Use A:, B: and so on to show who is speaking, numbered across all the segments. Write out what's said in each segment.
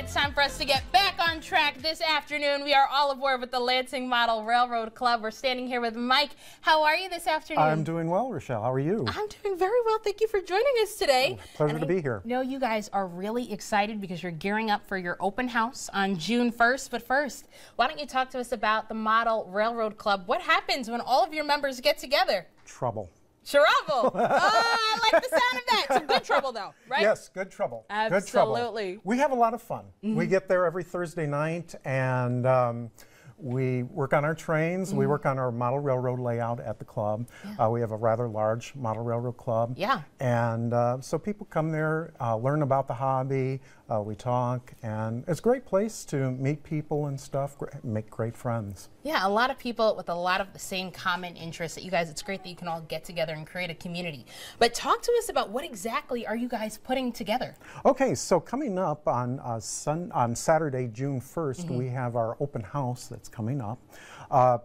A: it's time for us to get back on track this afternoon. We are all aboard with the Lansing Model Railroad Club. We're standing here with Mike. How are you this afternoon?
B: I'm doing well, Rochelle. How are you?
A: I'm doing very well. Thank you for joining us today.
B: Pleasure to be here.
A: I know you guys are really excited because you're gearing up for your open house on June 1st. But first, why don't you talk to us about the Model Railroad Club? What happens when all of your members get together?
B: Trouble.
A: Trouble. Oh, I like the sound of that. Some good trouble, though, right?
B: Yes, good trouble.
A: Absolutely.
B: Good trouble. We have a lot of fun. We get there every Thursday night, and we work on our trains. We work on our model railroad layout at the club. We have a rather large model railroad club.
A: Yeah.
B: And so people come there, learn about the hobby. We talk, and it's a great place to meet people and stuff, make great friends. Yeah, a lot of people with a lot of the same common interests that you guys, it's great that you can all get together and create a community. But talk to us about what exactly are you guys putting together? Okay, so coming up on Saturday, June 1st, we have our open house that's coming up.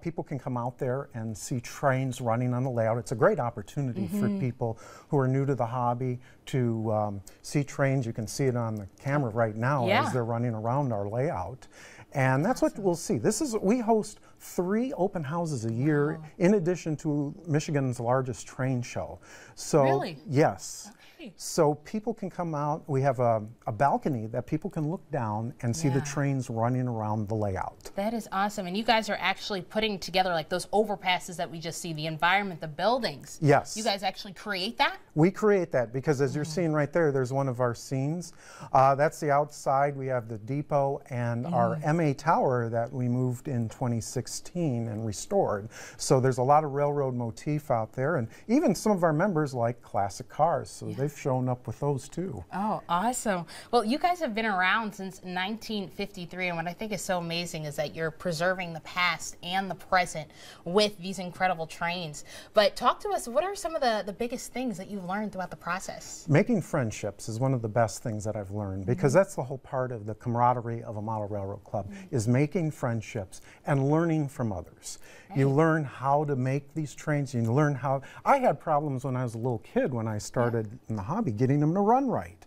B: People can come out there and see trains running on the layout. It's a great opportunity for people who are new to the hobby to see trains. You can see it on the camera right now as they're running around our layout. And that's what we'll see. We host 3 open houses a year in addition to Michigan's largest train show. So, really? Yes. So people can come out. We have a balcony that people can look down and see the trains running around the layout. That is awesome. And you guys are actually putting together like those overpasses that we just see, the environment, the buildings. Yes. You guys actually create that? We create that because as you're seeing right there, there's one of our scenes. That's the outside. We have the depot and our MA tower that we moved in 2016 and restored. So there's a lot of railroad motif out there, and even some of our members like classic cars. So they've shown up with those too. Oh, awesome. Well, you guys have been around since 1953, and what I think is so amazing is that you're preserving the past and the present with these incredible trains. But talk to us, what are some of the biggest things that you've learned throughout the process? Making friendships is one of the best things that I've learned, because that's the whole part of the camaraderie of a model railroad club, is making friendships and learning from others. You learn how to make these trains, you learn how. I had problems when I was a little kid when I started in the hobby, getting them to run right.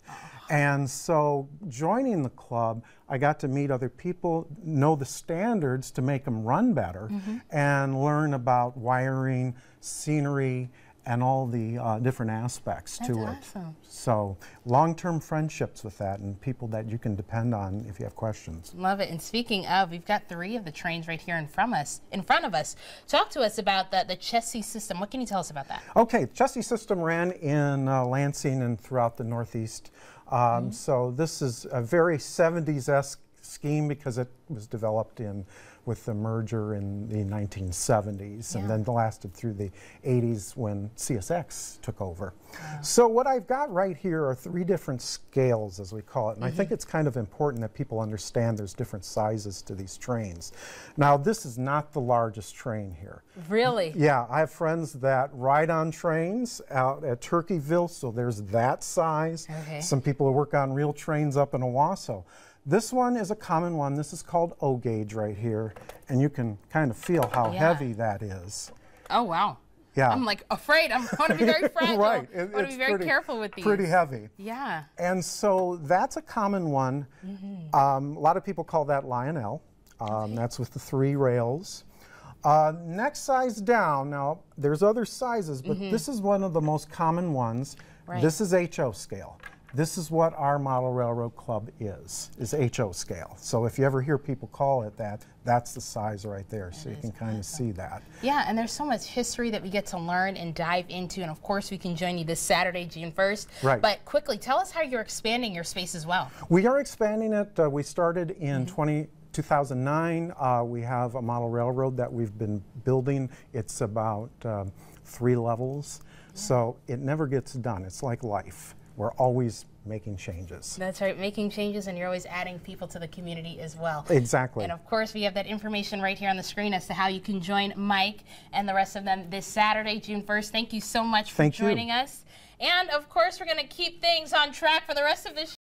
B: And so joining the club, I got to meet other people, know the standards to make them run better, and learn about wiring, scenery, and all the different aspects to it. Awesome. So long-term friendships with that, and people that you can depend on if you have questions. Love it. And speaking of, we've got 3 of the trains right here in front of us. Talk to us about the chassis system. What can you tell us about that? Okay, the chassis system ran in Lansing and throughout the Northeast. So this is a very 70s-esque scheme because it was developed with the merger in the 1970s and then lasted through the 80s when CSX took over. So what I've got right here are 3 different scales, as we call it, and I think it's kind of important that people understand there's different sizes to these trains. Now, this is not the largest train here. Really? Yeah, I have friends that ride on trains out at Turkeyville, so there's that size. Some people who work on real trains up in Owasso. This one is a common one. This is called O gauge right here, and you can kind of feel how heavy that is. Oh, wow. Yeah. I'm like afraid. I want to be very fragile. Right. I want to be very careful with these. Pretty heavy. Yeah. And so that's a common one. A lot of people call that Lionel. That's with the 3 rails. Next size down. Now, there's other sizes, but this is one of the most common ones. Right. This is HO scale. This is what our model railroad club is HO scale. So if you ever hear people call it that, that's the size right there. So you can kind of see that. Yeah, and there's so much history that we get to learn and dive into, and of course we can join you this Saturday, June 1st. Right. But quickly, tell us how you're expanding your space as well. We are expanding it. We started in 2009. We have a model railroad that we've been building. It's about 3 levels. So it never gets done. It's like life. We're always making changes. That's right, making changes, and you're always adding people to the community as well. Exactly. And of course, we have that information right here on the screen as to how you can join Mike and the rest of them this Saturday, June 1st. Thank you so much for joining us. And of course, we're going to keep things on track for the rest of this